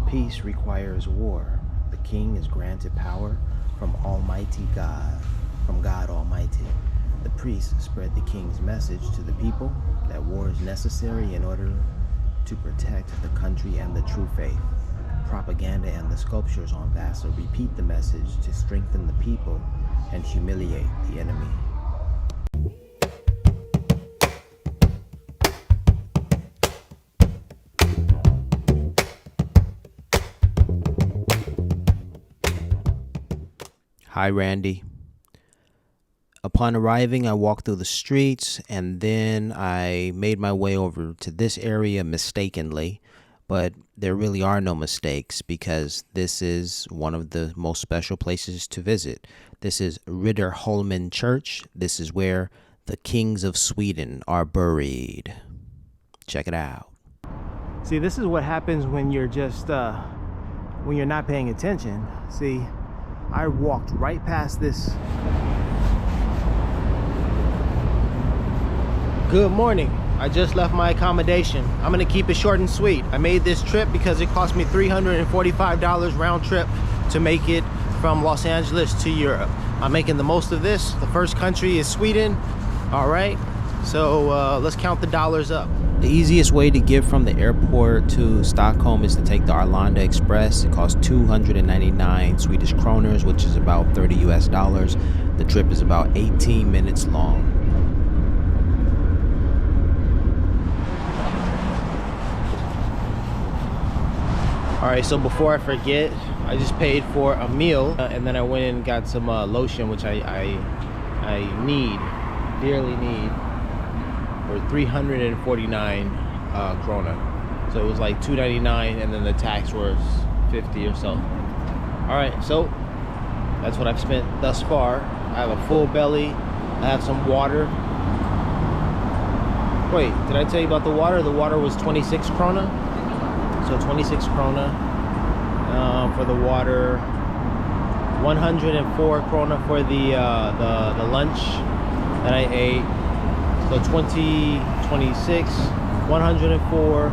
Peace requires war. The king is granted power from Almighty God, from God Almighty. The priests spread the king's message to the people that war is necessary in order to protect the country and the true faith. Propaganda and the sculptures on Vassar repeat the message to strengthen the people and humiliate the enemy. Hi, Randy. Upon arriving, I walked through the streets and then I made my way over to this area mistakenly, but there really are no mistakes because this is one of the most special places to visit. This is Riddarholmen Church. This is where the kings of Sweden are buried. Check it out. See, this is what happens when you're just, when you're not paying attention. See, I walked right past this. Good morning. I just left my accommodation. I'm gonna keep it short and sweet. I made this trip because it cost me $345 round trip to make it from Los Angeles to Europe. I'm making the most of this. The first country is Sweden. All right, so let's count the dollars up. The easiest way to get from the airport to Stockholm is to take the Arlanda Express. It costs 299 Swedish kroners, which is about 30 US dollars. The trip is about 18 minutes long. All right, so before I forget, I just paid for a meal and then I went and got some lotion, which I dearly need, for 349 krona. So it was like 299 and then the tax was 50 or so. All right, so that's what I've spent thus far. I have a full belly. I have some water. Wait, did I tell you about the water? The water was 26 krona. So 26 krona for the water, 104 krona for the lunch that I ate. So 26, 104,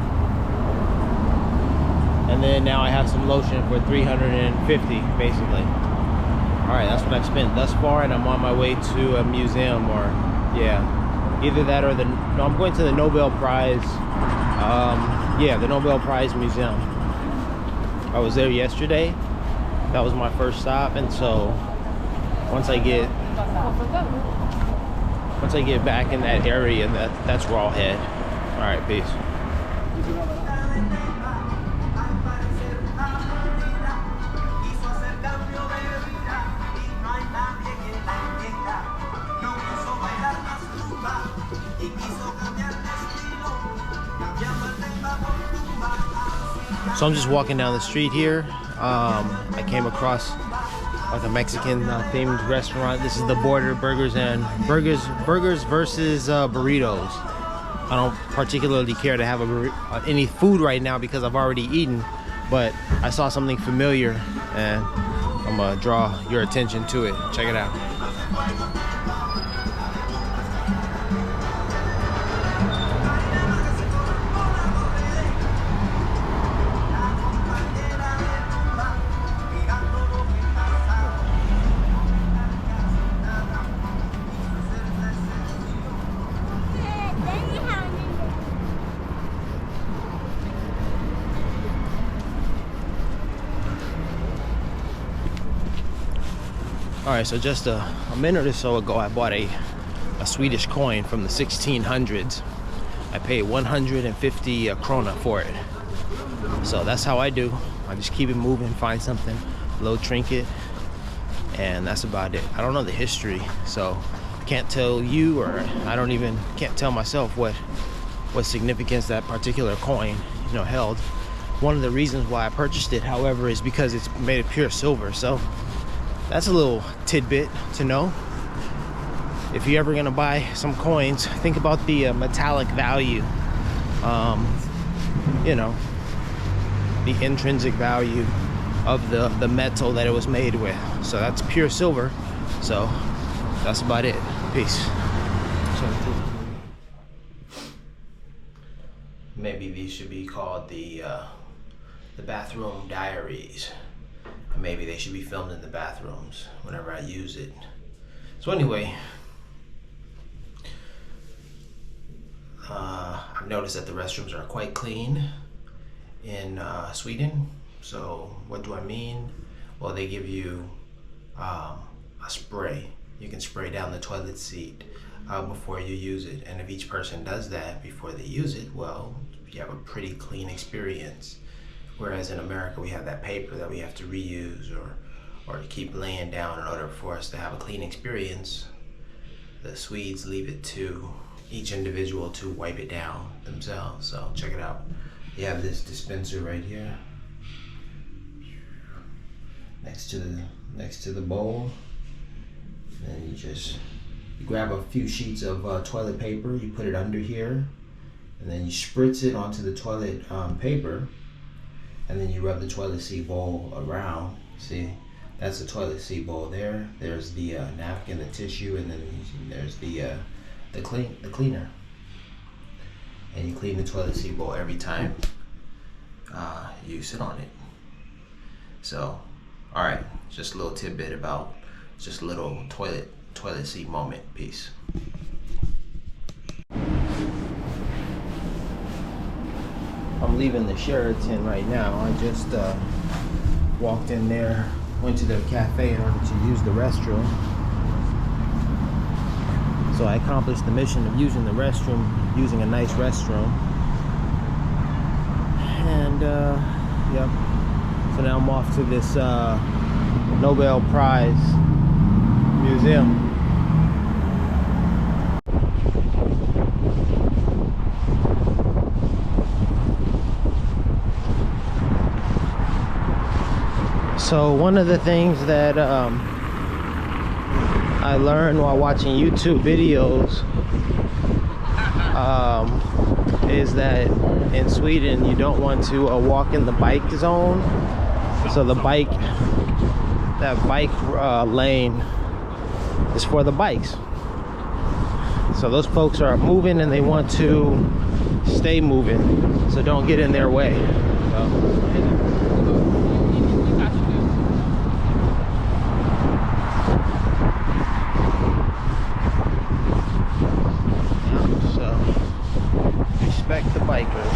and then now I have some lotion for 350 basically. All right, that's what I've spent thus far, and I'm on my way to a museum, or yeah, either that or no, I'm going to the Nobel Prize. Yeah, the Nobel Prize Museum. I was there yesterday. That was my first stop, and so once I get back in that area, that's where I'll head. All right, peace. So I'm just walking down the street here. I came across like a Mexican themed restaurant. This is the Border Burgers versus burritos. I don't particularly care to have any food right now because I've already eaten, but I saw something familiar and I'm gonna draw your attention to it. Check it out. All right, so just a minute or so ago, I bought a Swedish coin from the 1600s. I paid 150 krona for it. So that's how I do. I just keep it moving, find something, a little trinket, and that's about it. I don't know the history, so I can't tell you, or can't tell myself what significance that particular coin, held. One of the reasons why I purchased it, however, is because it's made of pure silver. So that's a little tidbit to know. If you're ever gonna buy some coins, think about the metallic value, the intrinsic value of the metal that it was made with. So that's pure silver. So that's about it. Peace. Maybe these should be called the the bathroom diaries. And maybe they should be filmed in the bathrooms whenever I use it. So anyway, I've noticed that the restrooms are quite clean in Sweden. So what do I mean? Well, they give you a spray. You can spray down the toilet seat before you use it. And if each person does that before they use it, well, you have a pretty clean experience. Whereas in America, we have that paper that we have to reuse or to keep laying down in order for us to have a clean experience. The Swedes leave it to each individual to wipe it down themselves. So check it out. You have this dispenser right here next to the bowl, and you grab a few sheets of toilet paper, you put it under here, and then you spritz it onto the toilet paper, and then you rub the toilet seat bowl around. See, that's the toilet seat bowl there. There's the napkin, the tissue, and then there's the cleaner. And you clean the toilet seat bowl every time you sit on it. So, all right, just a little tidbit about just a little toilet seat moment. Peace. I'm leaving the Sheraton right now. I just walked in there, went to the cafe in order to use the restroom. So I accomplished the mission of using the restroom, using a nice restroom. And yep. So now I'm off to this Nobel Prize museum. So one of the things that I learned while watching YouTube videos is that in Sweden you don't want to walk in the bike zone. So the bike lane is for the bikes. So those folks are moving and they want to stay moving, so don't get in their way. So respect the bikers.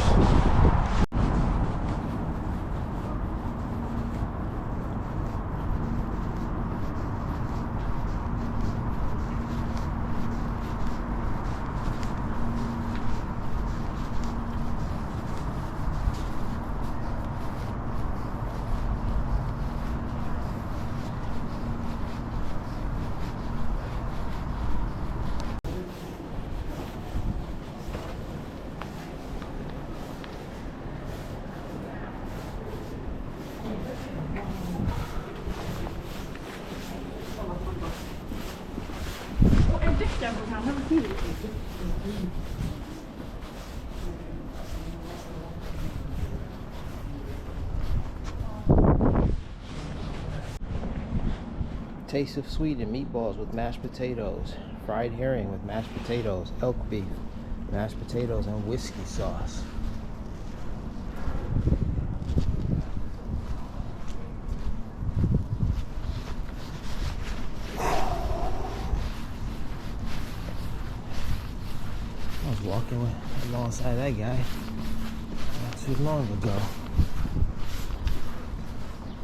Taste of Sweden meatballs with mashed potatoes, fried herring with mashed potatoes, elk beef, mashed potatoes, and whiskey sauce. I was walking alongside that guy not too long ago.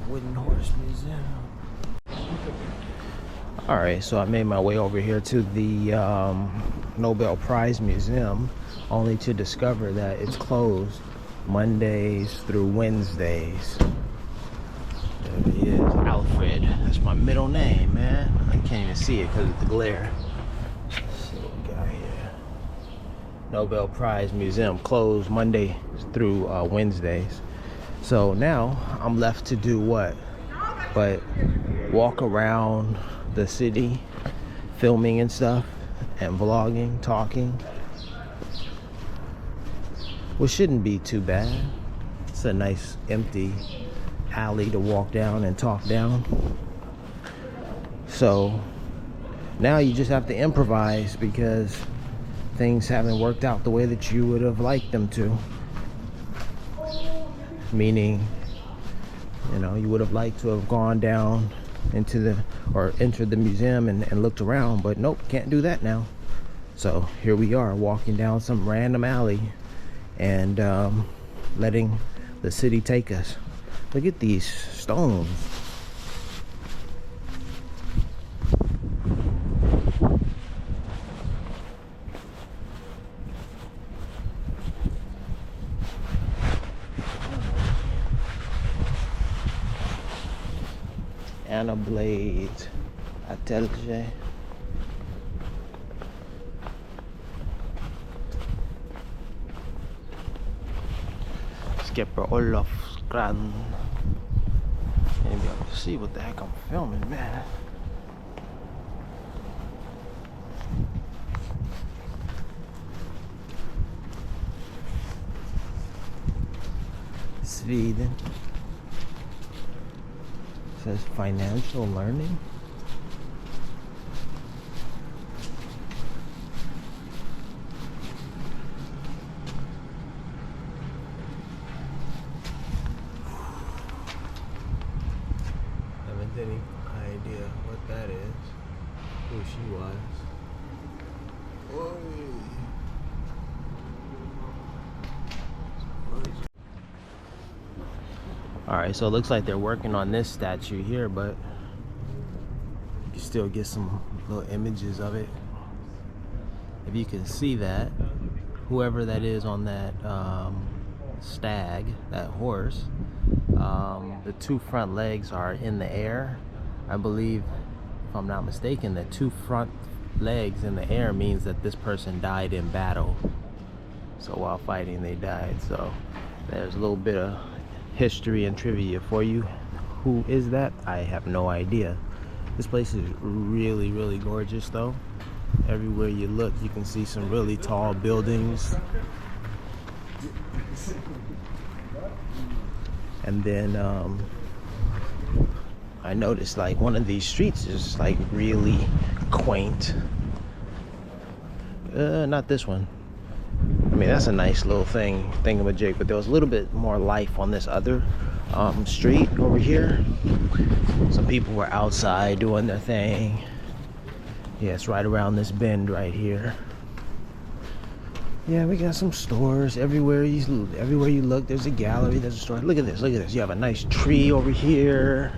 Wooden Horse Museum. Alright, so I made my way over here to the Nobel Prize Museum, only to discover that it's closed Mondays through Wednesdays. There he is, Alfred. That's my middle name, man. I can't even see it because of the glare. Let's see what we got here. Nobel Prize Museum closed Monday through Wednesdays. So now I'm left to do what? But walk around the city, filming and stuff, and vlogging, talking, which shouldn't be too bad. It's a nice empty alley to walk down and talk down. So now you just have to improvise because things haven't worked out the way that you would have liked them to. Meaning You know, you would have liked to have gone down into the, or entered the museum and looked around, but nope, can't do that now. So here we are walking down some random alley and letting the city take us. Look at these stones. Anna Blade Atelier. Skipper Olof Gran. Maybe I'll see what the heck I'm filming, man. Sweden. Says financial learning. Haven't any idea what that is. Who she was. Whoa. Alright, so it looks like they're working on this statue here, but you can still get some little images of it. If you can see that, whoever that is on that stag, that horse, the two front legs are in the air. I believe, if I'm not mistaken, the two front legs in the air means that this person died in battle. So while fighting, they died. So there's a little bit of history and trivia for you. Who is that? I have no idea. This place is really, really gorgeous though. Everywhere you look, you can see some really tall buildings. And then I noticed like one of these streets is like really quaint. Not this one. I mean, that's a nice little thingamajig, but there was a little bit more life on this other street over here. Some people were outside doing their thing. Yeah, it's right around this bend right here. Yeah, we got some stores everywhere. Everywhere you look, there's a gallery, there's a store. Look at this, look at this. You have a nice tree over here,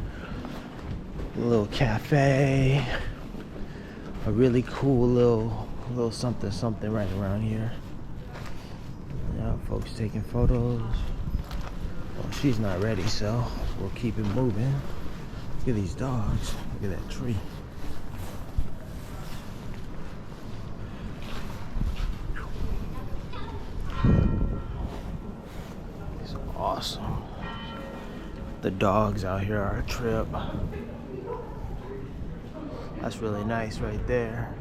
a little cafe, a really cool little something right around here. Yeah, folks taking photos. Well, she's not ready, so we'll keep it moving. Look at these dogs. Look at that tree. It's awesome. The dogs out here are a trip. That's really nice right there.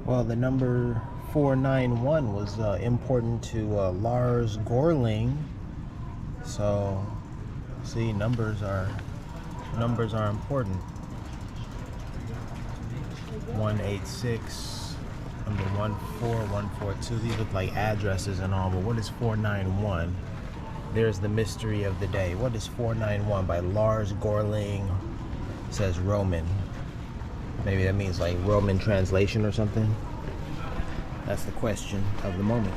Well, the number 491 was important to Lars Gorling. So, see, numbers are important. 186, number 14142. These look like addresses and all, but what is 491? There's the mystery of the day. What is 491 by Lars Gorling? It says Roman. Maybe that means like Roman translation or something. That's the question of the moment.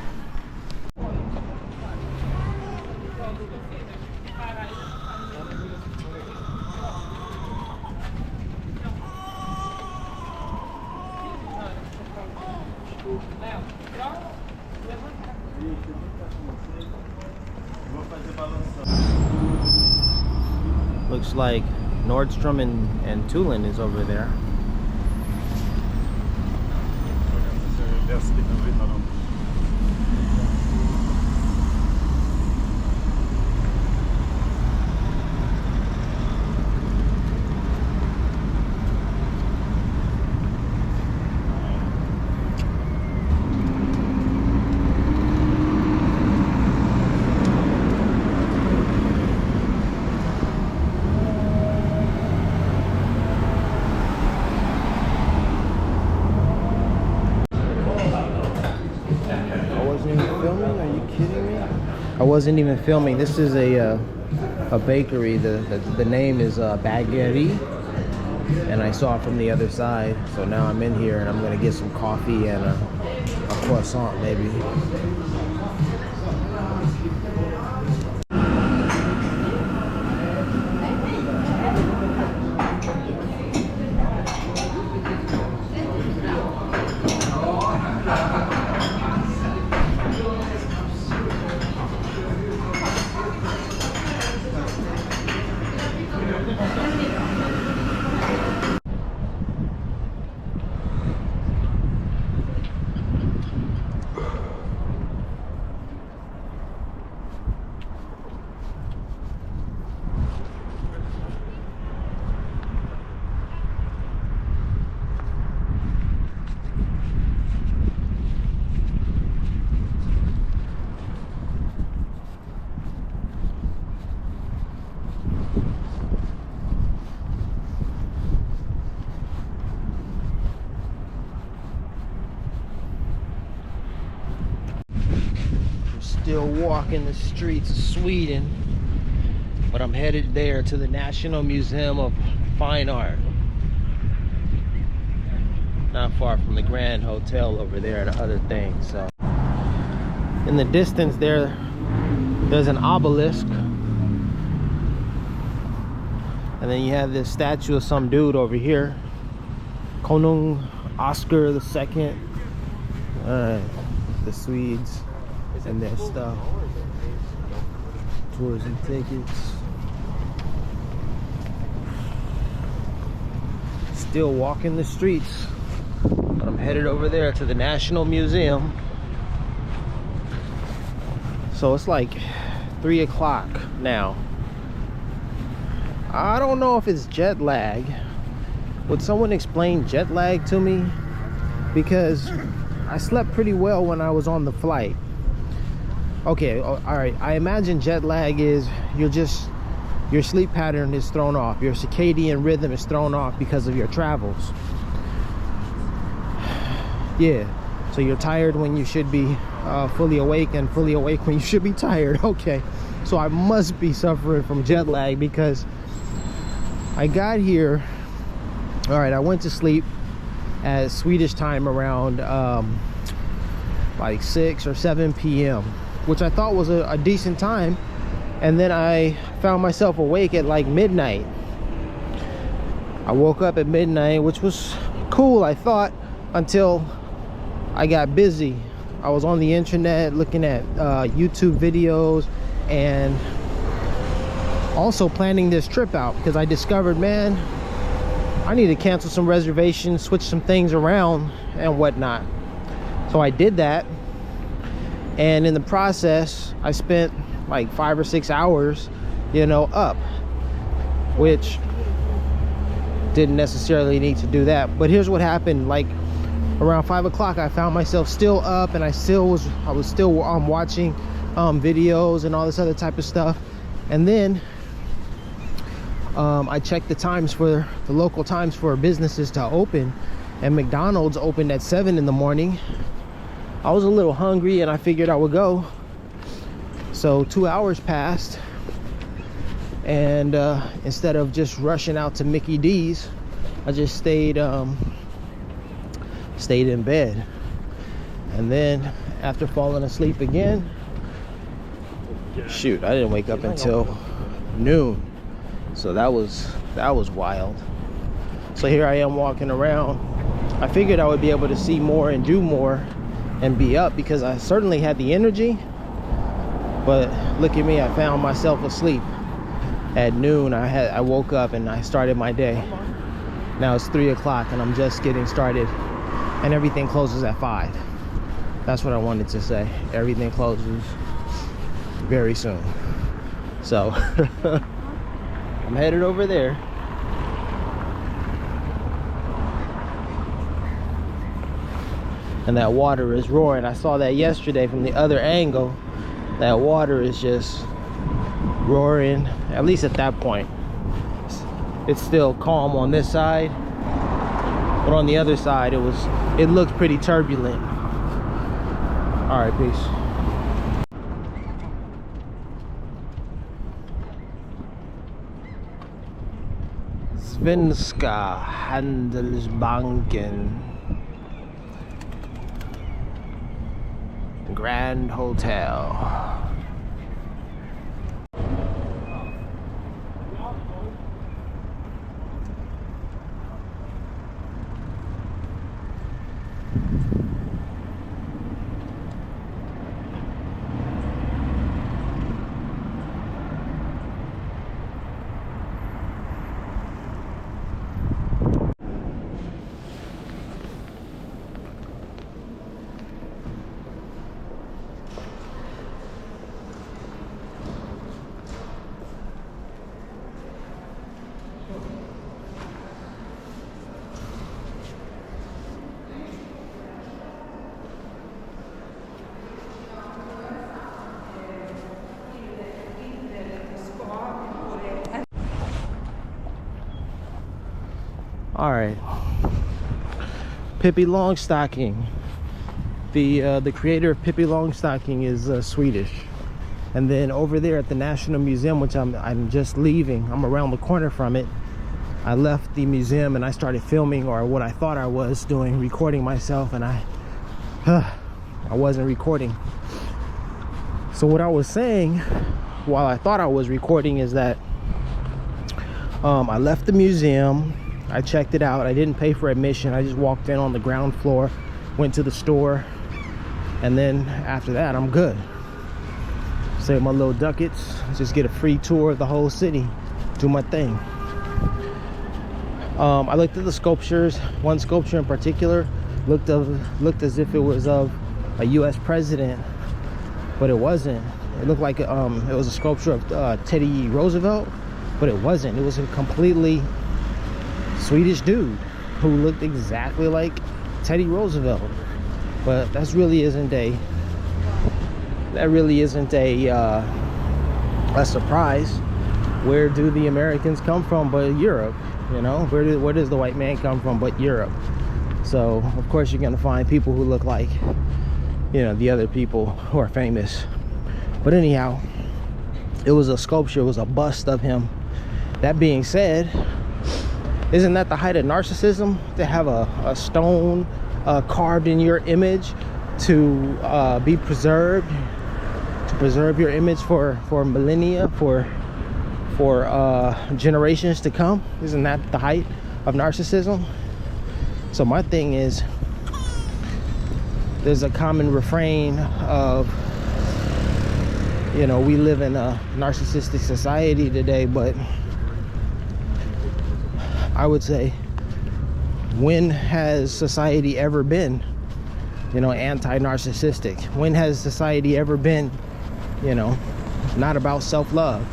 Looks like Nordstrom and Tulin is over there. kidding me? I wasn't even filming. This is a bakery. The name is Baguette, and I saw it from the other side. So now I'm in here and I'm gonna get some coffee and a croissant maybe. Still walking the streets of Sweden, but I'm headed there to the National Museum of Fine Art. Not far from the Grand Hotel over there and other things. So in the distance there's an obelisk, and then you have this statue of some dude over here, Konung Oscar II. Alright, the Swedes and their stuff. Tourism tickets. Still walking the streets, but I'm headed over there to the National Museum. So it's like 3 o'clock now. I don't know if it's jet lag. Would someone explain jet lag to me? Because I slept pretty well when I was on the flight. Okay, all right, I imagine jet lag is your sleep pattern is thrown off, your circadian rhythm is thrown off because of your travels. Yeah, so you're tired when you should be fully awake, and fully awake when you should be tired. Okay, so I must be suffering from jet lag because I got here. All right, I went to sleep at Swedish time around like 6 or 7 p.m. which I thought was a decent time, and then I found myself awake at like midnight. I woke up at midnight, which was cool, I thought, until I got busy. I was on the internet looking at YouTube videos and also planning this trip out, because I discovered, man, I need to cancel some reservations, switch some things around and whatnot. So I did that, and in the process I spent like 5 or 6 hours, you know, up, which didn't necessarily need to do that. But here's what happened. Like around 5 o'clock I found myself still up, and I was still watching videos and all this other type of stuff. And then I checked the times, for the local times for businesses to open, and McDonald's opened at 7 in the morning. I was a little hungry and I figured I would go. So 2 hours passed, and instead of just rushing out to Mickey D's, I just stayed in bed. And then after falling asleep again, shoot, I didn't wake up until noon. So that was wild. So here I am walking around. I figured I would be able to see more and do more and be up, because I certainly had the energy. But look at me, I found myself asleep at noon. I woke up and I started my day. Now it's 3 o'clock and I'm just getting started, and everything closes at 5. That's what I wanted to say. Everything closes very soon. So I'm headed over there. And that water is roaring. I saw that yesterday from the other angle. That water is just roaring, at least at that point. It's still calm on this side, but on the other side it looked pretty turbulent. All right, peace. Svenska Handelsbanken Grand Hotel. All right, Pippi Longstocking. The creator of Pippi Longstocking is Swedish. And then over there at the National Museum, which I'm just leaving, I'm around the corner from it. I left the museum and I started filming, or what I thought I was doing, recording myself, and I wasn't recording. So what I was saying while I thought I was recording is that I left the museum. I checked it out. I didn't pay for admission. I just walked in on the ground floor, went to the store, and then after that, I'm good. Save my little ducats, just get a free tour of the whole city, do my thing. I looked at the sculptures. One sculpture in particular looked as if it was of a U.S. president, but it wasn't. It looked like it was a sculpture of Teddy Roosevelt, but it wasn't. It was a completely Swedish dude who looked exactly like Teddy Roosevelt. But that really isn't a surprise. Where do the Americans come from but Europe? You know, where does the white man come from but Europe? So of course you're gonna find people who look like, you know, the other people who are famous. But anyhow, it was a sculpture, it was a bust of him. That being said, isn't that the height of narcissism, to have a stone carved in your image to be preserved, to preserve your image for millennia, for generations to come? Isn't that the height of narcissism? So my thing is, there's a common refrain of, you know, we live in a narcissistic society today, but I would say, when has society ever been, you know, anti-narcissistic? When has society ever been, you know, not about self-love?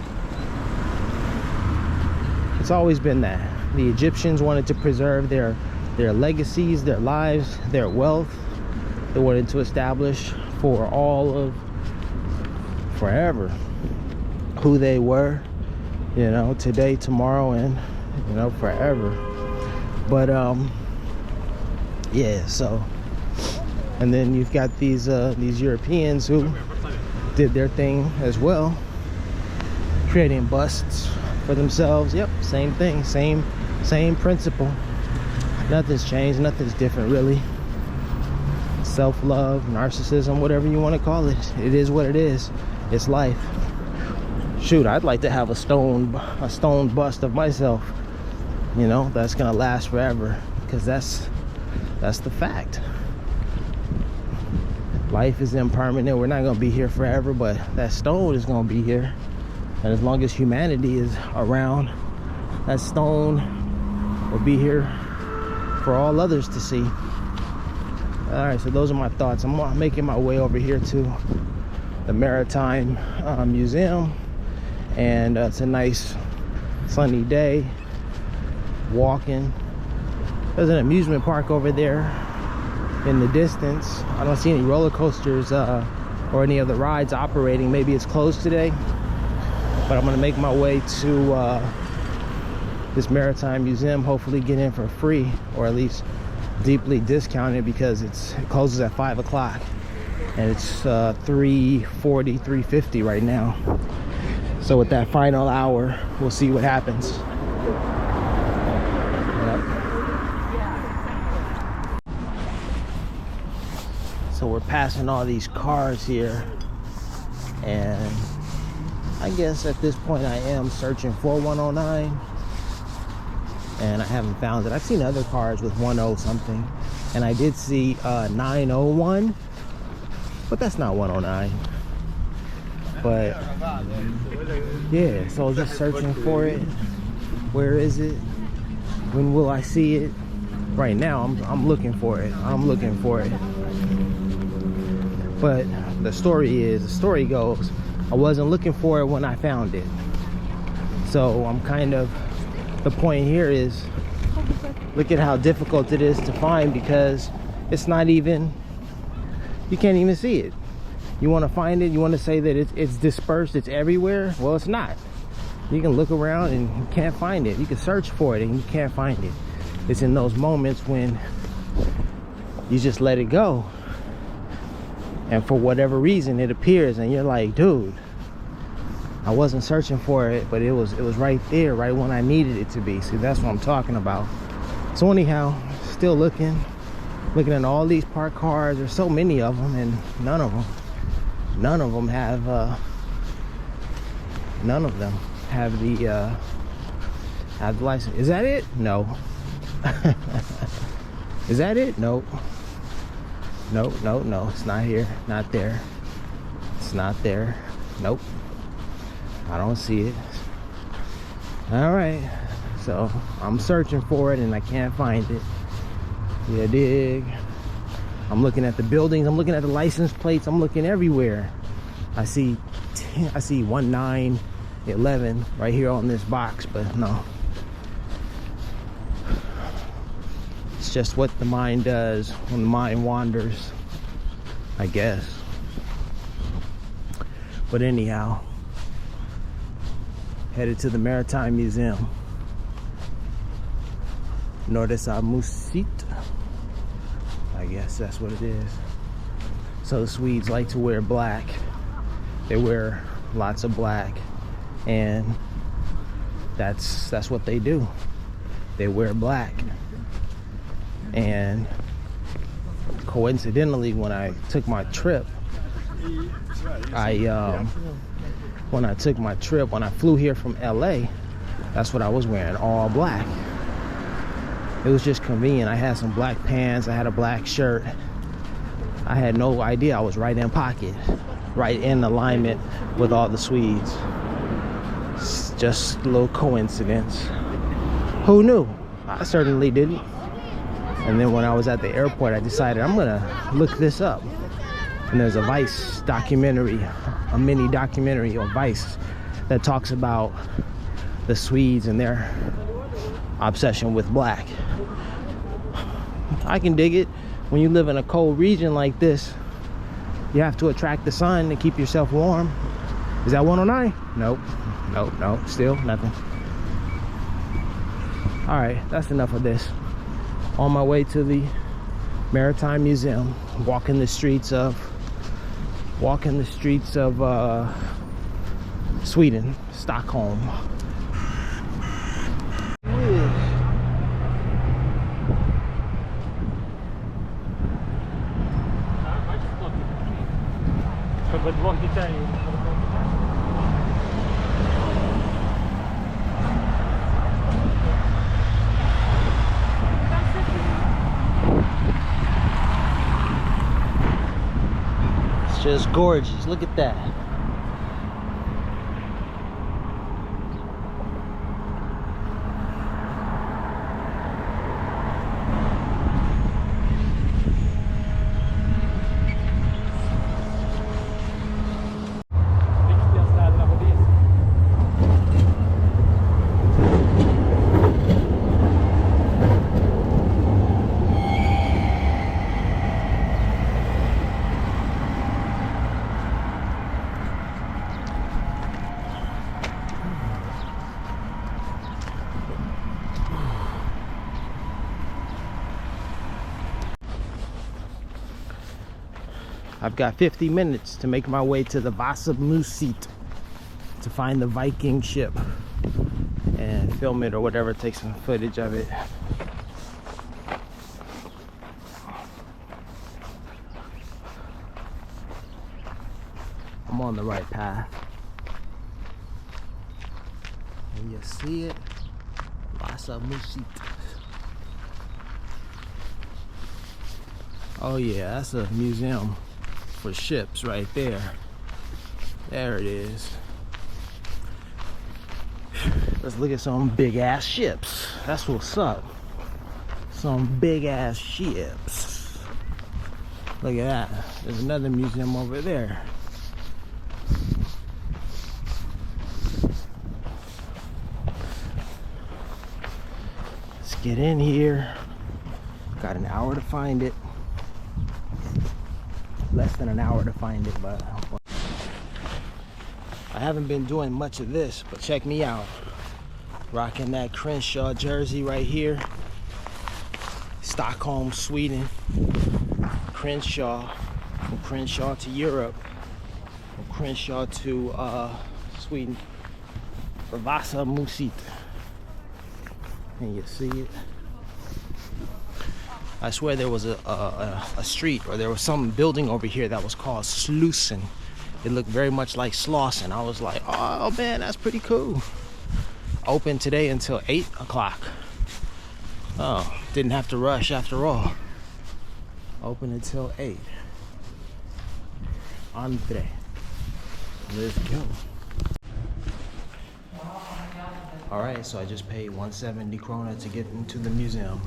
It's always been that. The Egyptians wanted to preserve their legacies, their lives, their wealth. They wanted to establish for all of forever who they were, you know, today, tomorrow, and, you know, forever. But yeah, so, and then you've got these Europeans who did their thing as well, creating busts for themselves. Yep, same thing, same principle. Nothing's changed, nothing's different really. Self-love, narcissism, whatever you want to call it, it is what it is. It's life. Shoot, I'd like to have a stone bust of myself, you know, that's gonna last forever, because that's the fact. Life is impermanent. We're not gonna be here forever, but that stone is gonna be here, and as long as humanity is around, that stone will be here for all others to see. All right, so those are my thoughts. I'm making my way over here to the Maritime Museum, and it's a nice sunny day. Walking, there's an amusement park over there in the distance. I don't see any roller coasters or any of the rides operating. Maybe it's closed today, but I'm gonna make my way to this Maritime Museum, hopefully get in for free, or at least deeply discounted, because it closes at 5 o'clock and it's 3:40, 3:50 right now. So with that final hour, we'll see what happens. we're passing all these cars here, and I guess at this point I am searching for 109, and I haven't found it. I've seen other cars with 10 something, and I did see 901, but that's not 109. But yeah, so just searching for it. Where is it? When will I see it? Right now I'm looking for it. I'm looking for it. But the story goes, I wasn't looking for it when I found it. So I'm kind of, the point here is, look at how difficult it is to find, because it's not even, you can't even see it. You want to find it, you want to say that it's dispersed, it's everywhere. Well, it's not. You can look around and you can't find it. You can search for it and you can't find it. It's in those moments when you just let it go, and for whatever reason it appears, and you're like, dude, I wasn't searching for it, but it was right there, right when I needed it to be. See, that's what I'm talking about. So anyhow, still looking at all these parked cars. There's so many of them, and none of them have the license. Is that it? No. Is that it? Nope. No, it's not here, not there. It's not there. Nope, I don't see it. All right, so I'm searching for it and I can't find it. You dig? I'm looking at the buildings, I'm looking at the license plates, I'm looking everywhere. I see 1911 right here on this box, but no. It's just what the mind does when the mind wanders, I guess. But anyhow, headed to the Maritime Museum. Vasamuseet, I guess that's what it is. So the Swedes like to wear black. They wear lots of black, and that's what they do. They wear black. And coincidentally, when I took my trip, when I flew here from LA, that's what I was wearing, all black. It was just convenient. I had some black pants, I had a black shirt. I had no idea I was right in pocket, right in alignment with all the Swedes. It's just a little coincidence. Who knew? I certainly didn't. And then when I was at the airport, I decided I'm gonna look this up. And there's a Vice documentary, a mini documentary on Vice, that talks about the Swedes and their obsession with black. I can dig it. When you live in a cold region like this, you have to attract the sun to keep yourself warm. Is that 109? Nope, still nothing. All right, that's enough of this. On my way to the Maritime Museum, walking the streets of Sweden, Stockholm. It's just gorgeous. Look at that. I've got 50 minutes to make my way to the Vasamuseet to find the Viking ship and film it or whatever, take some footage of it. on the right path. And you see it, Vasamuseet. Oh yeah, that's a museum for ships right there. There it is. Let's look at some big ass ships. That's what's up. Some big ass ships. Look at that. There's another museum over there. Let's get in here. Got an hour to find it. Less than an hour to find it, but I haven't been doing much of this, but check me out. Rocking that Crenshaw jersey right here. Stockholm, Sweden. Crenshaw. From Crenshaw to Europe. From Crenshaw to Sweden. For Vasamuseet. And you see it. I swear there was a street, or there was some building over here that was called Slussen. It looked very much like Slauson. I was like, oh man, that's pretty cool. Open today until 8 o'clock. Oh, didn't have to rush after all. Open until 8. Andre. Let's go. Alright, so I just paid 170 krona to get into the museum.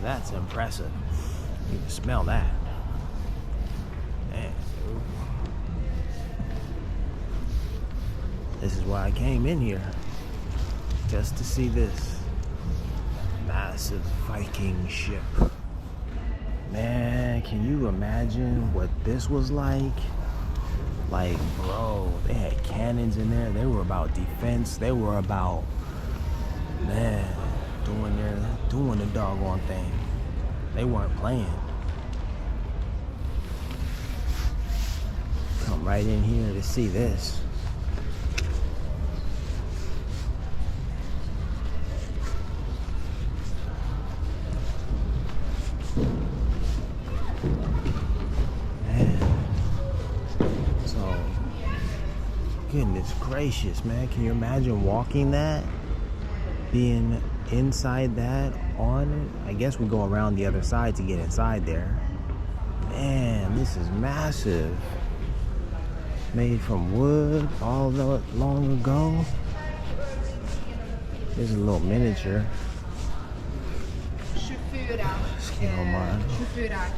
That's impressive. You can smell that. Man, this is why I came in here. Just to see this massive Viking ship. Man, can you imagine what this was like? Like, bro, they had cannons in there. They were about defense. They were about, man, doing the doggone thing. They weren't playing. Come right in here to see this. Man. So, goodness gracious, man. Can you imagine walking that? Being inside that, on it. I guess we go around the other side to get inside there. Man, this is massive. Made from wood all that long ago. There's a little miniature. 24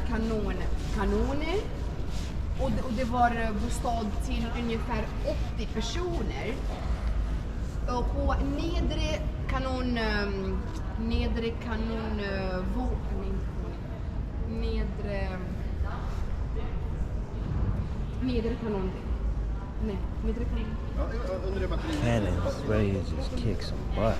kanoner. Och det var bostad till ungefär 80 personer. Och på nedre kanon nedre kanon. Cannons ready to just kick some butt.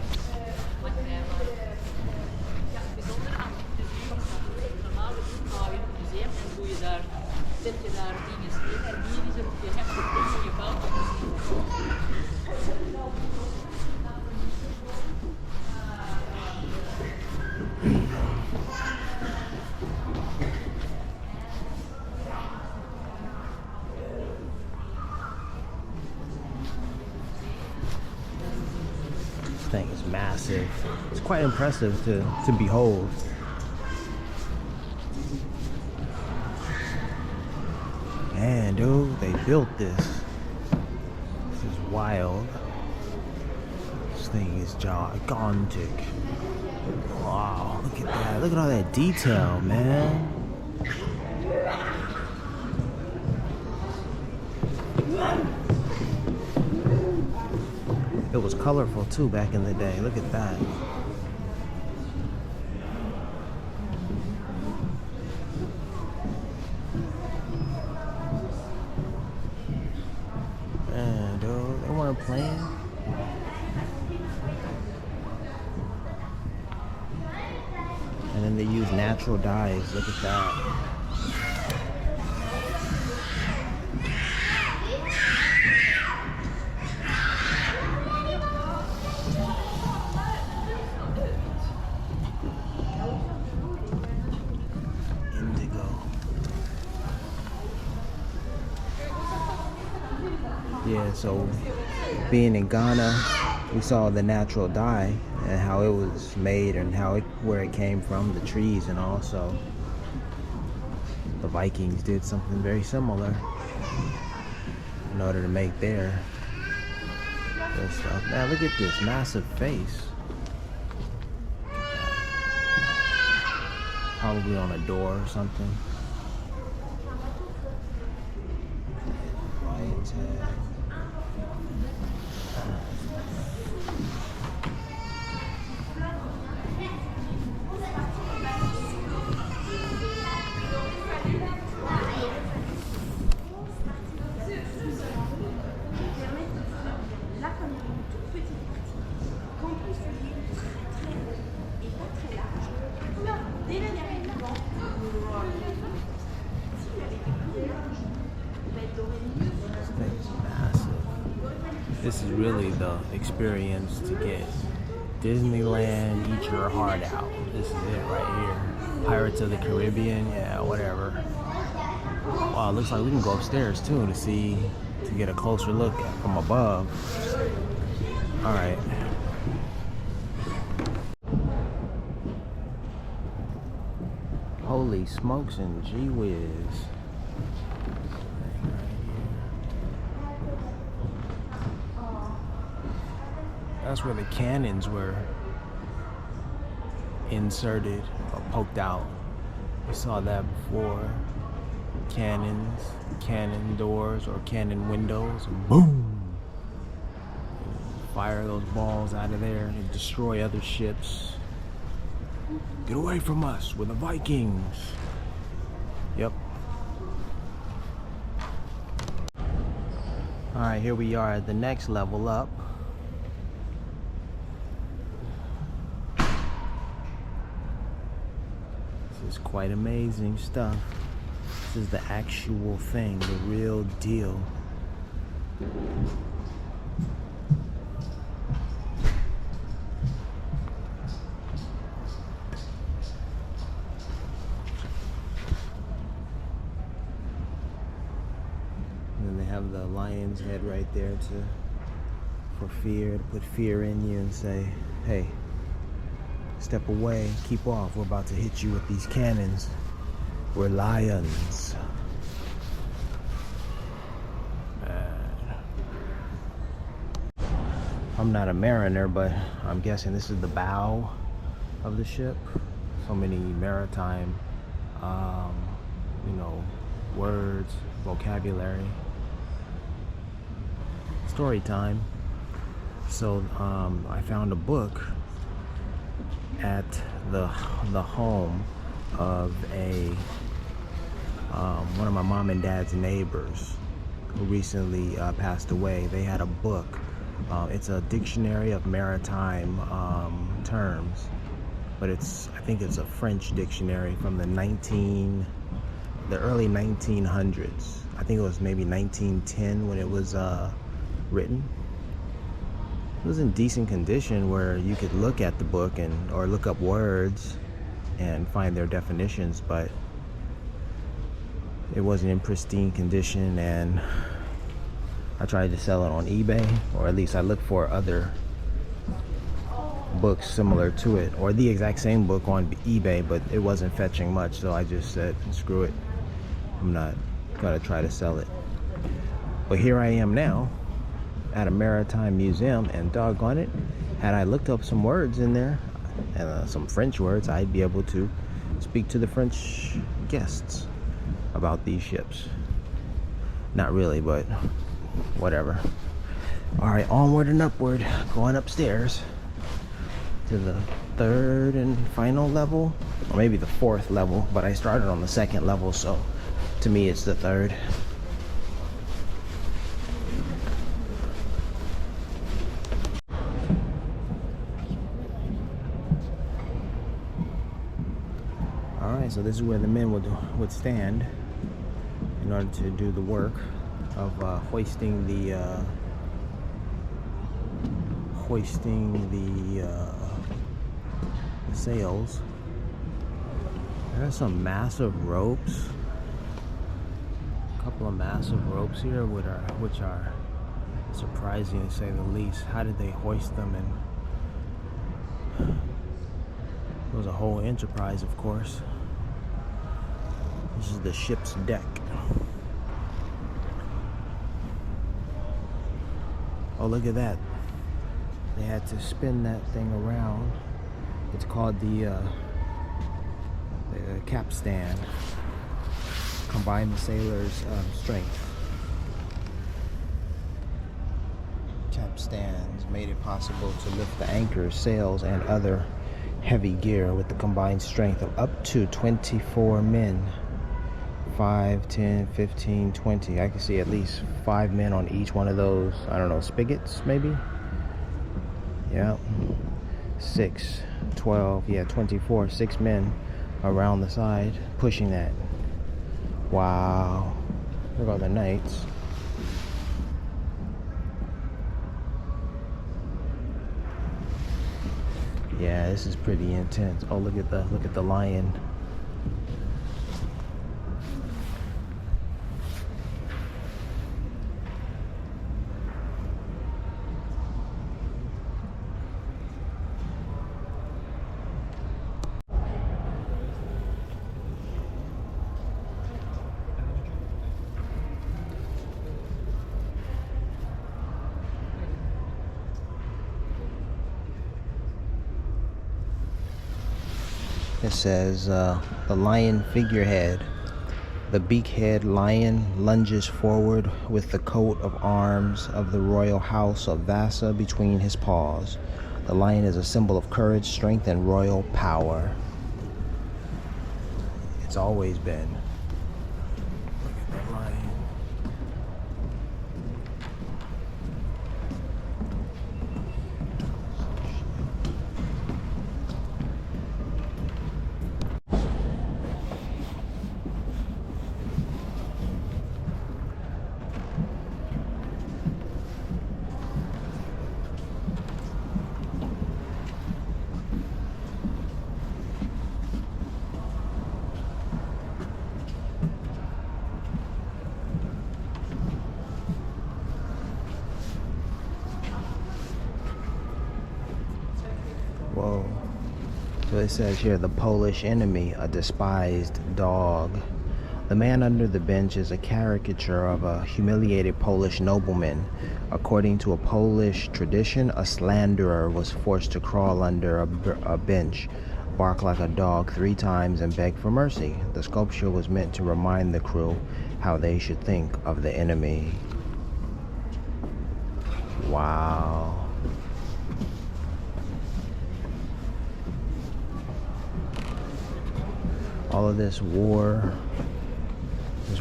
Thing is massive. It's quite impressive to behold. Man, dude, they built this. This is wild. This thing is gigantic. Wow, look at that. Look at all that detail, man. It was colorful too back in the day. Look at that. Man, dude, they weren't playing. And then they use natural dyes. Look at that. Yeah, so being in Ghana, we saw the natural dye and how it was made and where it came from, the trees, and also the Vikings did something very similar in order to make their stuff. Man, look at this massive face. Probably on a door or something. Lion's head. This is really the experience to get Disneyland, eat your heart out. This is it right here. Pirates of the Caribbean, yeah, whatever. Wow, it looks like we can go upstairs too to get a closer look from above. All right. Holy smokes and gee whiz. That's where the cannons were inserted or poked out. We saw that before. Cannons, cannon doors or cannon windows. Boom! Fire those balls out of there and destroy other ships. Get away from us, we're the Vikings. Yep. Alright, here we are at the next level up. This is quite amazing stuff. This is the actual thing, the real deal. Have the lion's head right there for fear, to put fear in you and say, hey, step away, keep off, we're about to hit you with these cannons. We're lions. I'm not a mariner, but I'm guessing this is the bow of the ship. So many maritime words, vocabulary. Story time. So I found a book at the home of one of my mom and dad's neighbors who recently passed away. They had a book. It's a dictionary of maritime terms, but I think it's a French dictionary from the early 1900s. I think it was maybe 1910 when it was written. It was in decent condition where you could look at the book or look up words and find their definitions, but it wasn't in pristine condition, and I tried to sell it on eBay, or at least I looked for other books similar to it or the exact same book on eBay, but it wasn't fetching much, so I just said screw it, I'm not gonna try to sell it. But here I am now at a maritime museum, and doggone it, had I looked up some words in there, some French words, I'd be able to speak to the French guests about these ships. Not really, but whatever. Alright, onward and upward, going upstairs to the third and final level, or maybe the fourth level, but I started on the second level, so to me it's the third. so this is where the men would stand in order to do the work of hoisting the sails. There are some massive ropes. A couple of massive ropes here, which are surprising to say the least. How did they hoist them? And it was a whole enterprise, of course. This is the ship's deck. Oh, look at that. They had to spin that thing around. It's called the capstan. Combine the sailor's strength. Capstans made it possible to lift the anchors, sails, and other heavy gear with the combined strength of up to 24 men. 5, 10, 15, 20. I can see at least 5 men on each one of those, I don't know, spigots maybe? Yeah. 6, 12, yeah, 24. 6 men around the side pushing that. Wow. Look at all the knights. Yeah, this is pretty intense. Oh, look at the lion. It says the lion figurehead. The beak-head lion lunges forward with the coat of arms of the royal house of Vasa between his paws. The lion is a symbol of courage, strength, and royal power. It's always been. Look at that lion. Whoa. So it says here, the Polish enemy, a despised dog. The man under the bench is a caricature of a humiliated Polish nobleman. According to a Polish tradition, a slanderer was forced to crawl under a bench, bark like a dog 3 times, and beg for mercy. The sculpture was meant to remind the crew how they should think of the enemy. Wow. All of this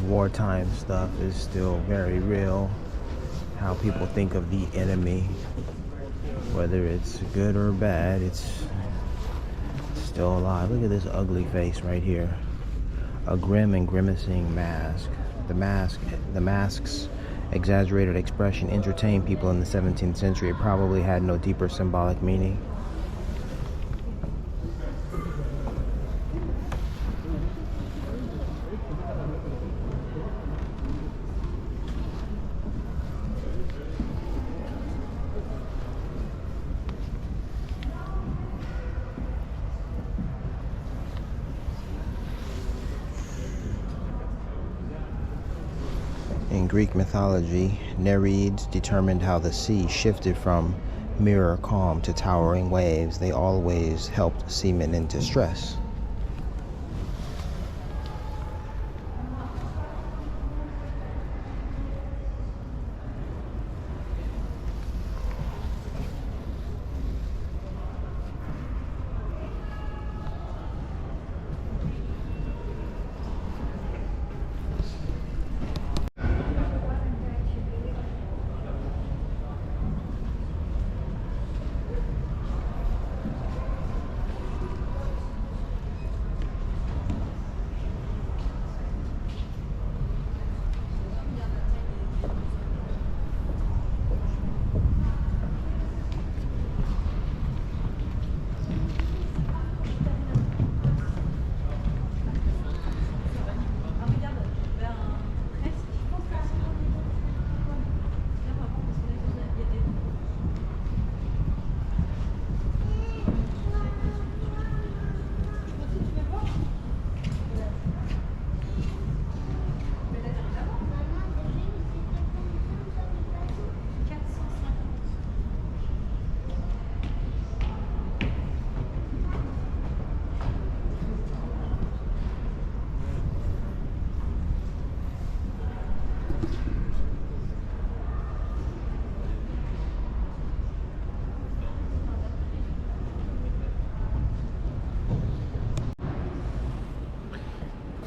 wartime stuff is still very real. How people think of the enemy, whether it's good or bad, it's still alive. Look at this ugly face right here. A grim and grimacing mask. The mask's exaggerated expression entertained people in the 17th century. It probably had no deeper symbolic meaning. In Greek mythology, Nereids determined how the sea shifted from mirror calm to towering waves. They always helped seamen in distress.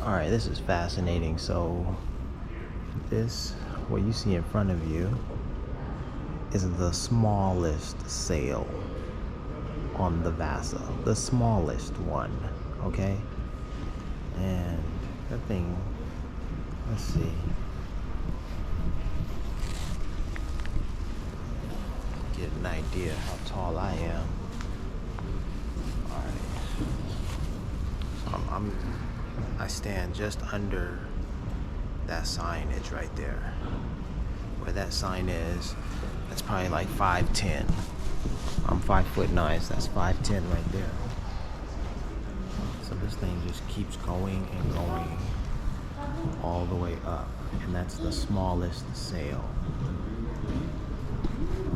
All right, this is fascinating. So this, what you see in front of you, is the smallest sail on the Vasa, the smallest one, okay? And that thing, let's see. Get an idea how tall I am. All right. So I stand just under that signage right there. Where that sign is, that's probably like 5'10". I'm 5'9", so that's 5'10" right there. So this thing just keeps going and going all the way up, and that's the smallest sail.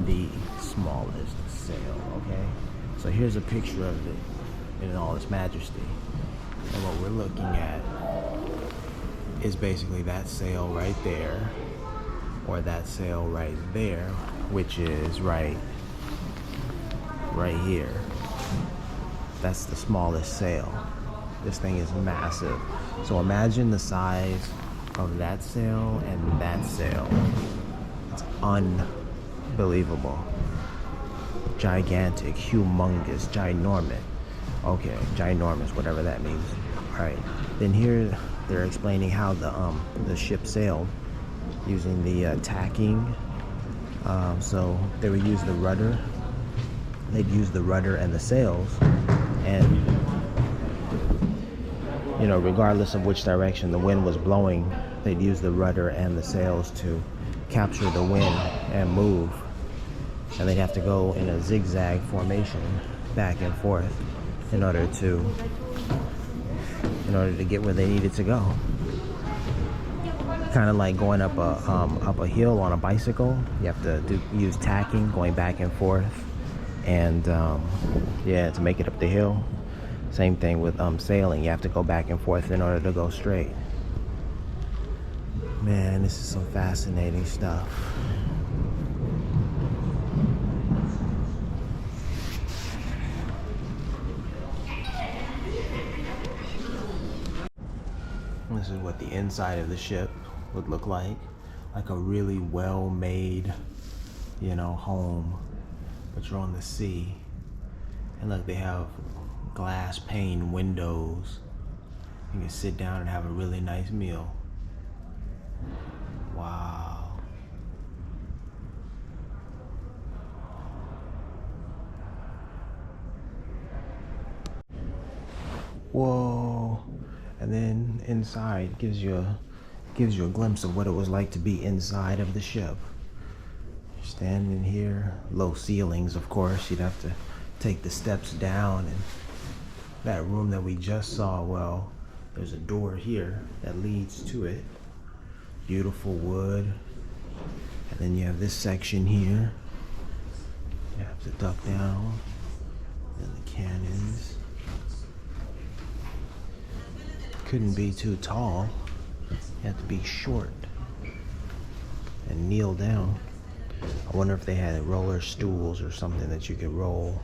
The smallest sail, okay? So here's a picture of it in all its majesty. And what we're looking at is basically that sail right there, or that sail right there, which is right here. That's the smallest sail. This thing is massive. So imagine the size of that sail and that sail. It's unbelievable. Gigantic, humongous, ginormous. Okay, ginormous, whatever that means. All right. Then here they're explaining how the ship sailed using the tacking. So they would use the rudder. They'd use the rudder and the sails, and you know, regardless of which direction the wind was blowing, they'd use the rudder and the sails to capture the wind and move. And they'd have to go in a zigzag formation back and forth in order to get where they needed to go. Kind of like going up a hill on a bicycle. You have to use tacking, going back and forth, and yeah, to make it up the hill. Same thing with sailing. You have to go back and forth in order to go straight. Man, this is some fascinating stuff. This is what the inside of the ship would look like a really well-made, you know, home, but you're on the sea. And look, they have glass pane windows. You can sit down and have a really nice meal. Wow. Whoa. And then inside gives you a glimpse of what it was like to be inside of the ship. You're standing here, low ceilings, of course. You'd have to take the steps down, and that room that we just saw, well, there's a door here that leads to it. Beautiful wood. And then you have this section here. You have to duck down. And the cannons. Couldn't be too tall. You have to be short and kneel down. I wonder if they had roller stools or something that you could roll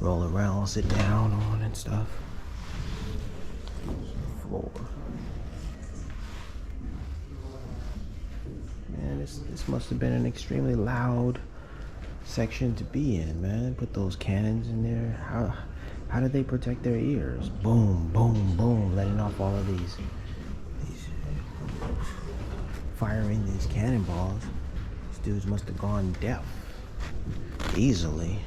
around, sit down on and stuff. Floor. Man, this must have been an extremely loud section to be in, man. Put those cannons in there. How did they protect their ears? Boom, boom, boom, letting off all of these firing these cannonballs. These dudes must have gone deaf easily.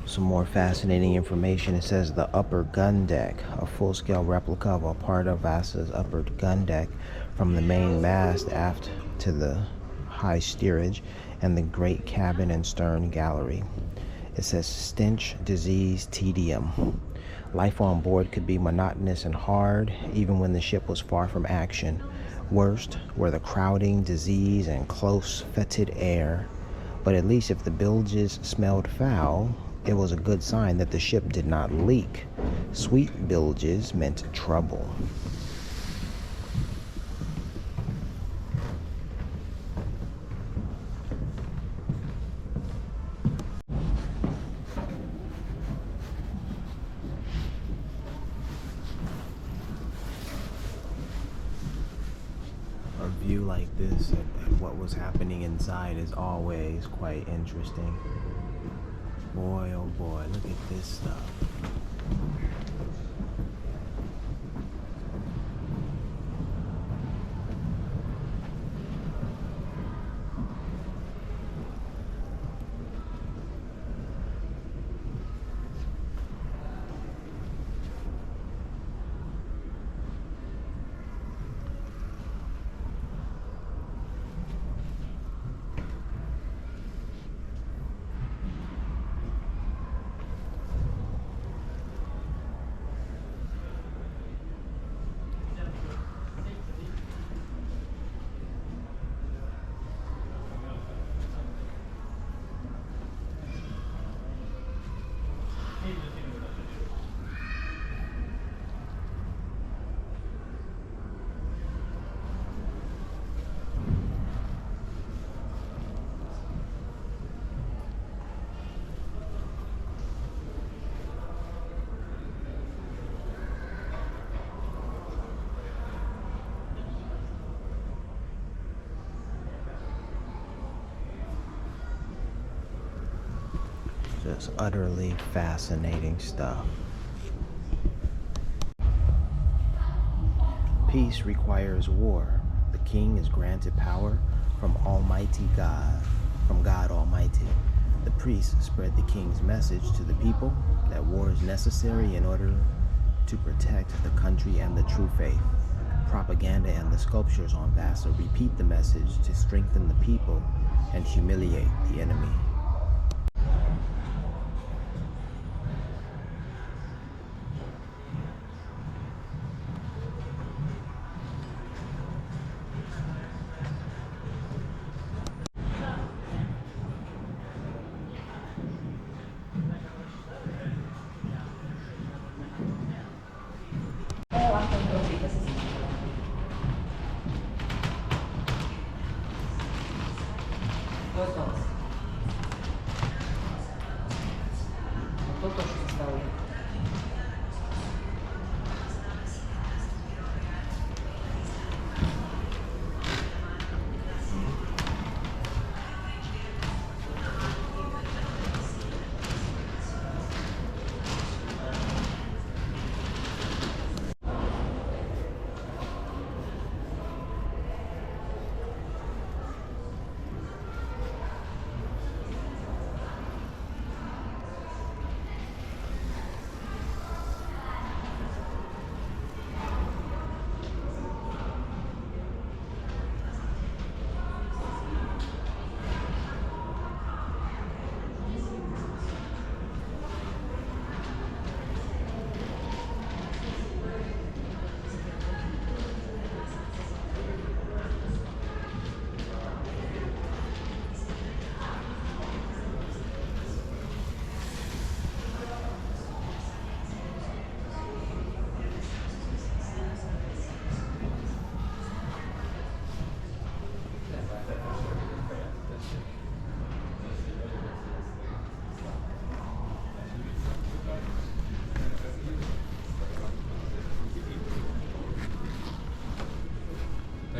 Some more fascinating information. It says the upper gun deck, a full-scale replica of a part of Vasa's upper gun deck from the main mast aft to the high steerage and the great cabin and stern gallery. It says stench, disease, tedium. Life on board could be monotonous and hard, even when the ship was far from action. Worst were the crowding, disease, and close, fetid air. But at least if the bilges smelled foul, it was a good sign that the ship did not leak. Sweet bilges meant trouble. A view like this at what was happening inside is always quite interesting. Boy, oh boy, look at this stuff. Just utterly fascinating stuff. Peace requires war. The king is granted power from Almighty God, from God Almighty. The priests spread the king's message to the people that war is necessary in order to protect the country and the true faith. Propaganda and the sculptures on Vasa repeat the message to strengthen the people and humiliate the enemy.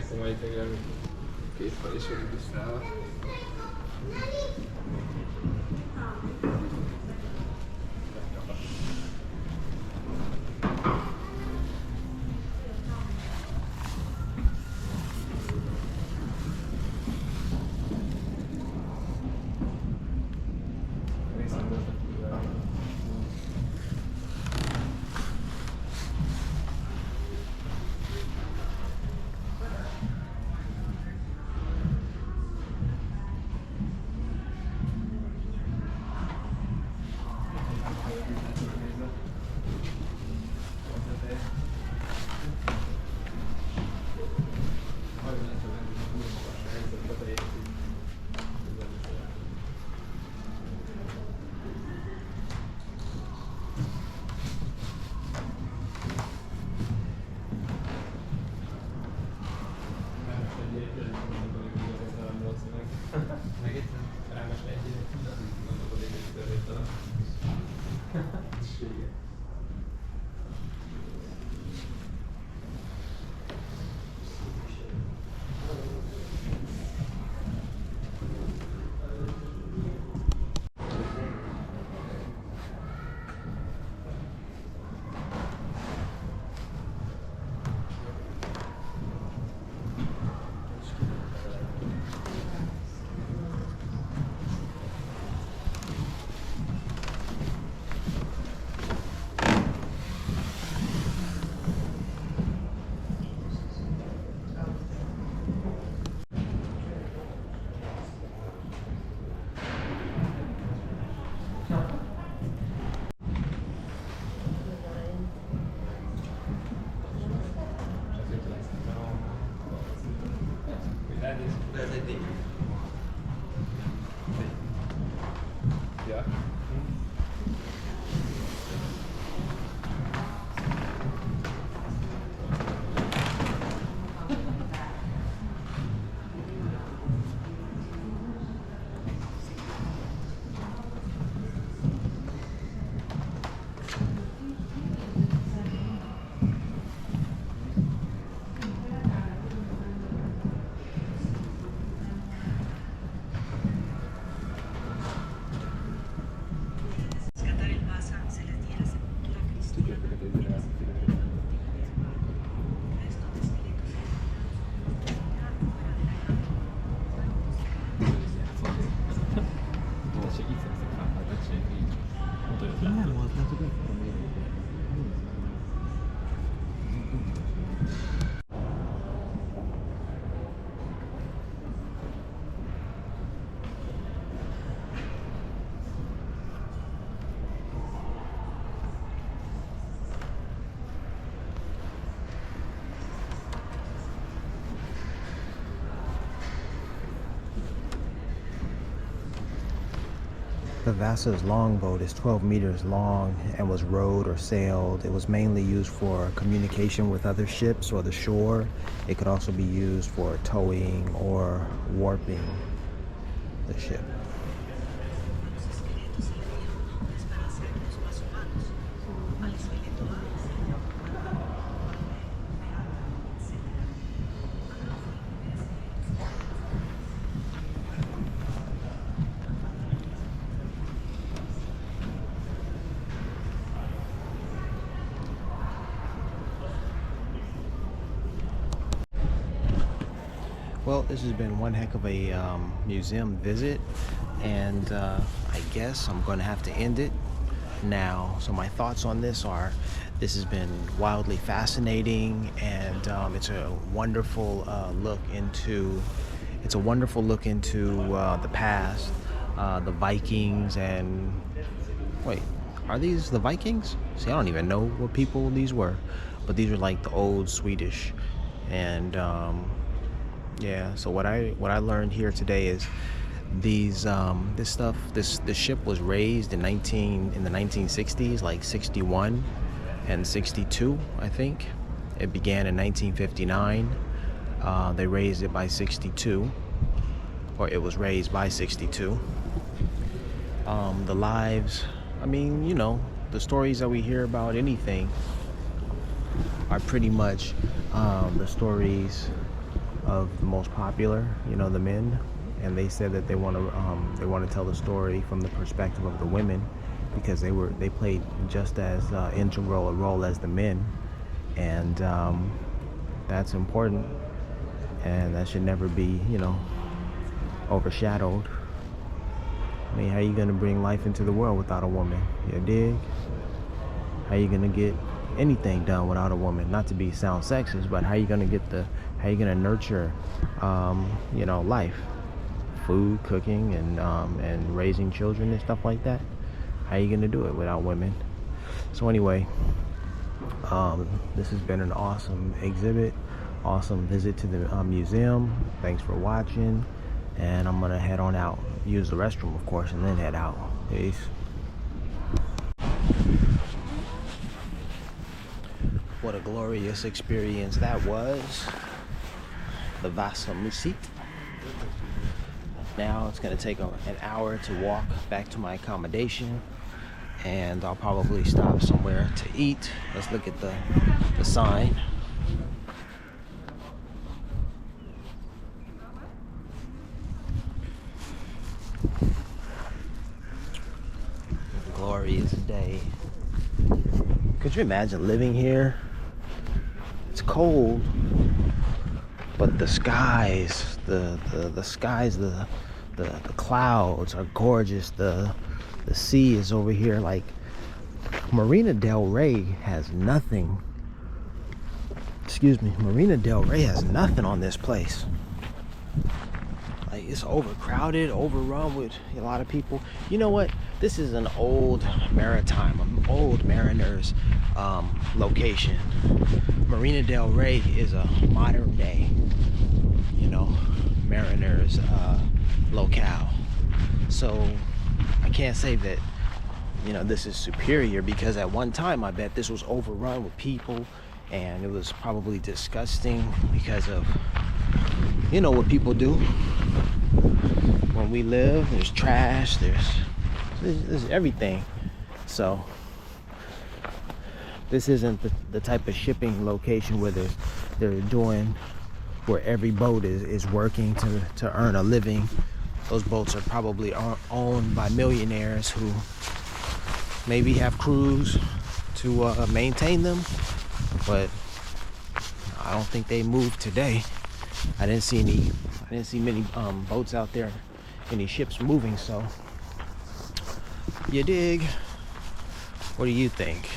Como ahí tengan que espacio registrado. The Vasa's longboat is 12 meters long and was rowed or sailed. It was mainly used for communication with other ships or the shore. It could also be used for towing or warping the ship. Well, this has been one heck of a museum visit, and I guess I'm going to have to end it now. So my thoughts on this are, this has been wildly fascinating, and it's a wonderful look into the past, the Vikings. And wait, are these the Vikings? See, I don't even know what people these were, but these are like the old Swedish. And yeah, so what I learned here today is this ship was raised in the 1960s, like 61 and 62, I think. It began in 1959. They raised it by 62, or it was raised by 62. The lives, I mean, you know, the stories that we hear about anything are pretty much the stories of the most popular, you know, the men. And they said that they want to tell the story from the perspective of the women, because they played just as integral a role as the men, and that's important, and that should never be, you know, overshadowed. I mean, how are you gonna bring life into the world without a woman? You dig? How are you gonna get anything done without a woman? Not to sound sexist, but how are you gonna nurture, you know, life, food, cooking, and raising children and stuff like that? How are you gonna do it without women? So anyway, this has been an awesome exhibit, awesome visit to the museum. Thanks for watching, and I'm gonna head on out, use the restroom, of course, and then head out. Peace. What a glorious experience that was. The Vasamuseet. Now it's going to take an hour to walk back to my accommodation, and I'll probably stop somewhere to eat. Let's look at the sign. Glorious day. Could you imagine living here? It's cold, but the skies, the clouds are gorgeous. The sea is over here. Like, Marina Del Rey has nothing. Excuse me, Marina Del Rey has nothing on this place. Like, it's overcrowded, overrun with a lot of people. You know what? This is an old maritime, an old mariners location. Marina Del Rey is a modern day, you know, mariners locale. So I can't say that, you know, this is superior, because at one time I bet this was overrun with people, and it was probably disgusting because of, you know, what people do when we live. There's trash, there's everything. So this isn't the type of shipping location where where every boat is working to earn a living. Those boats are probably owned by millionaires who maybe have crews to maintain them, but I don't think they moved today. I didn't see many boats out there, any ships moving. So you dig? What do you think?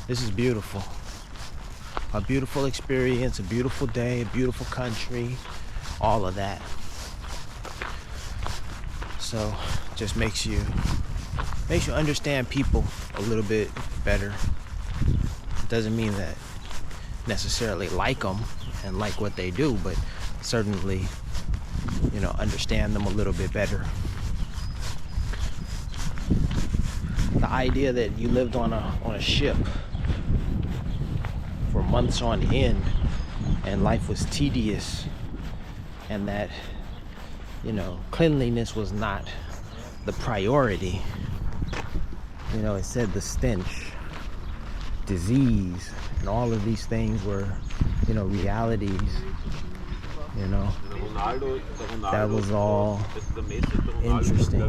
This is beautiful. A beautiful experience, a beautiful day, a beautiful country, all of that. So just makes you understand people a little bit better. It doesn't mean that necessarily like them and like what they do, but certainly, you know, understand them a little bit better. The idea that you lived on a ship for months on end and life was tedious, and that, you know, cleanliness was not the priority. You know, it said the stench, disease, and all of these things were, you know, realities. You know, that was all interesting.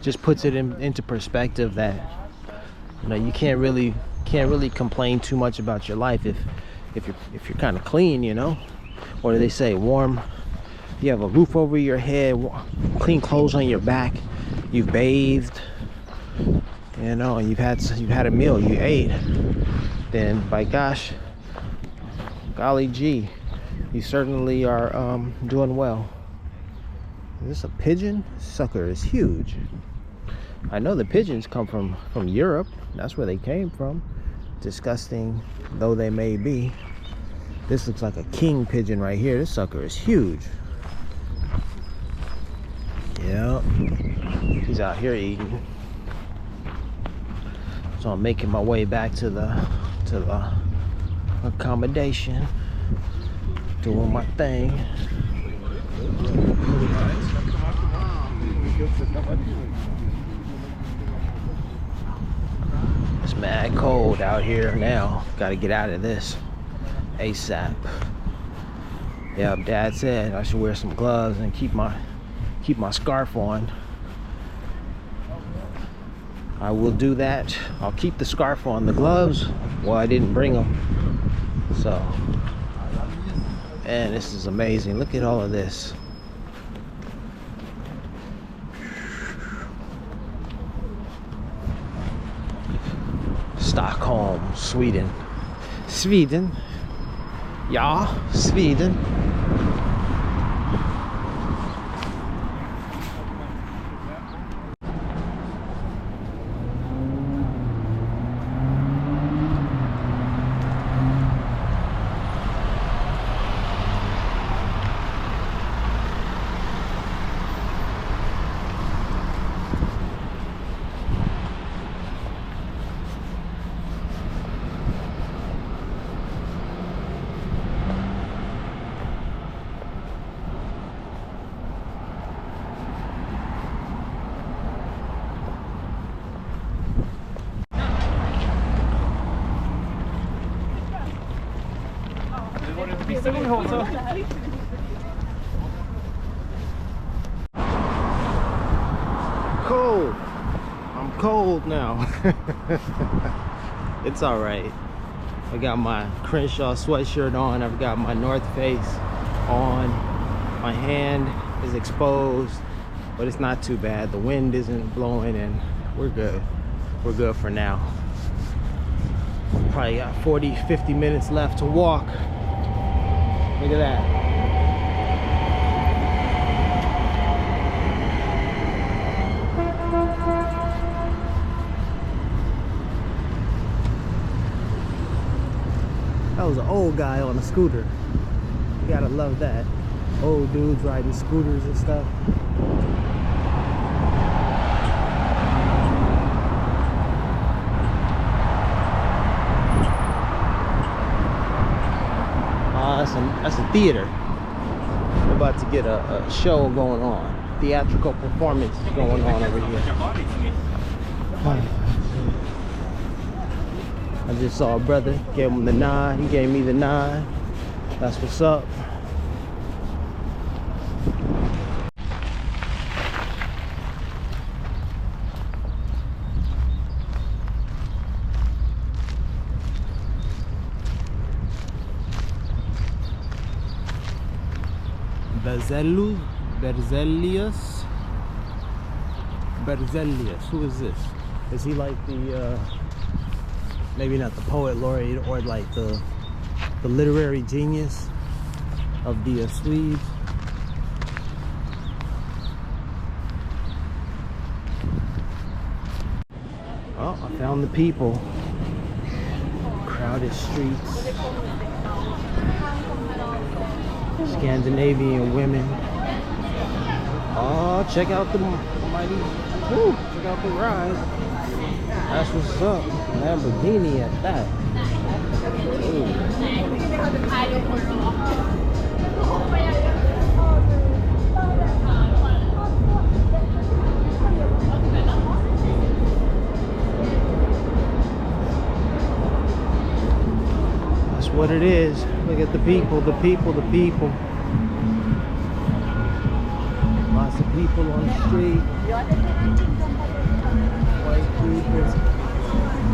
Just puts it into perspective that, you know, you can't really complain too much about your life if you're kind of clean, you know. Or do they say warm? You have a roof over your head, clean clothes on your back, you've bathed, you know, and you've had a meal, you ate. Then, by gosh, golly gee, you certainly are doing well. Is this a pigeon? This sucker is huge. I know the pigeons come from Europe. That's where they came from. Disgusting though they may be. This looks like a king pigeon right here. This sucker is huge. Yeah, he's out here eating. So I'm making my way back to the accommodation, doing my thing. It's mad cold out here now. Got to get out of this ASAP. Yeah, Dad said I should wear some gloves and keep my scarf on. I will do that. I'll keep the scarf on. The gloves, well, I didn't bring them. So, man, this is amazing. Look at all of this. Stockholm, Sweden. Sweden. Ja, Sweden. Cold. I'm cold now. It's all right. I got my Crenshaw sweatshirt on. I've got my North Face on. My hand is exposed, but it's not too bad. The wind isn't blowing and we're good. We're good for now. Probably got 40-50 minutes left to walk. Look at that. That was an old guy on a scooter. You gotta love that. Old dudes riding scooters and stuff. That's a theater. We're about to get a show going on. Theatrical performance going on over here. I just saw a brother, gave him the nod. He gave me the nod. That's what's up. Berzelius. Who is this? Is he like the maybe not the poet laureate, or like the literary genius of the Swedes? Oh, I found the people. Crowded streets. Scandinavian women. Oh, check out the mighty. Woo, check out the ride. That's what's up. Lamborghini at that. Ooh. That's what it is. Look at the people, the people, the people. Lots of people on the street. White people.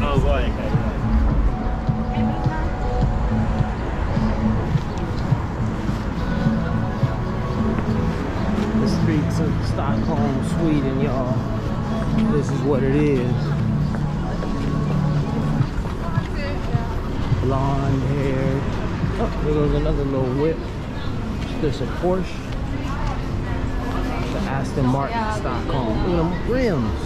Oh, boy. The streets of Stockholm, Sweden, y'all. This is what it is. Blonde hair. Oh, there goes another little whip. There's a Porsche. The Aston Martin Stockholm. Look at them rims.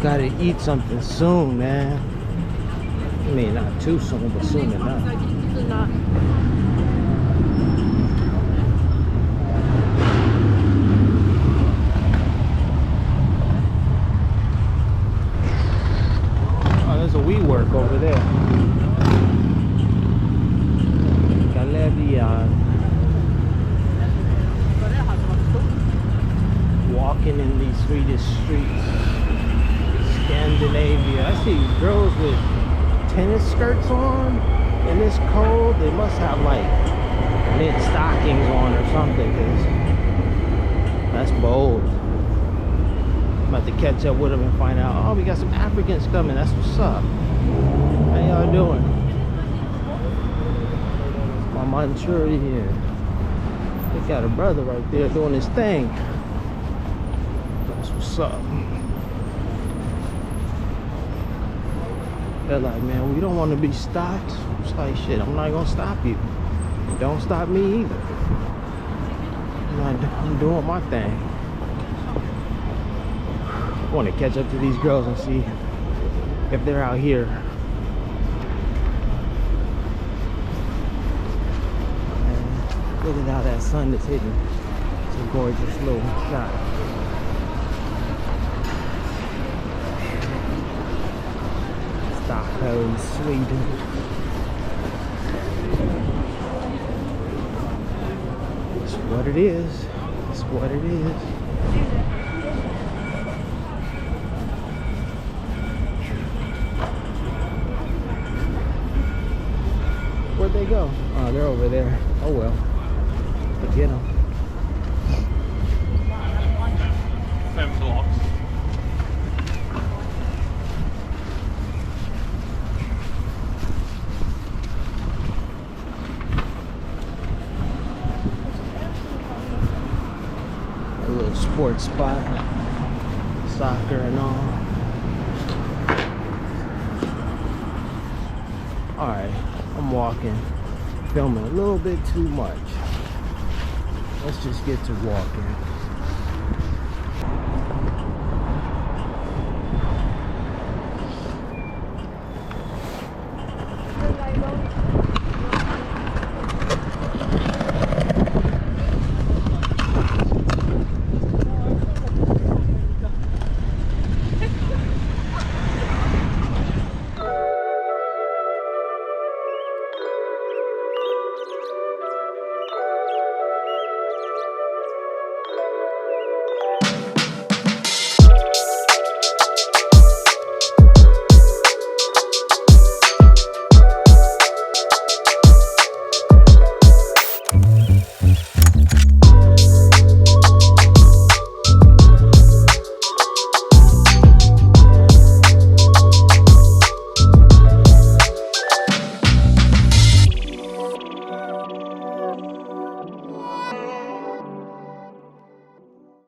Gotta eat something soon, man. I mean, not too soon, but soon enough. Oh, there's a WeWork over there. Walking in these Swedish streets. Scandinavia. I see girls with tennis skirts on in this cold. They must have like knit stockings on or something, because that's bold. I'm about to catch up with them and find out, oh, we got some Africans coming. That's what's up. How y'all doing? My Manchuri here. They got a brother right there doing his thing. That's what's up. They're like, man, we don't want to be stopped. It's like, shit, I'm not gonna stop you. Don't stop me either. I'm doing my thing. I want to catch up to these girls and see if they're out here. And look at how that sun is hitting. It's a gorgeous little shot. Stockholm, Sweden. It's what it is. It's what it is. Where'd they go? Oh, they're over there. Oh well. Forget them. 5 blocks. Sports spot, soccer and all. Alright, I'm walking, filming a little bit too much. Let's just get to walking.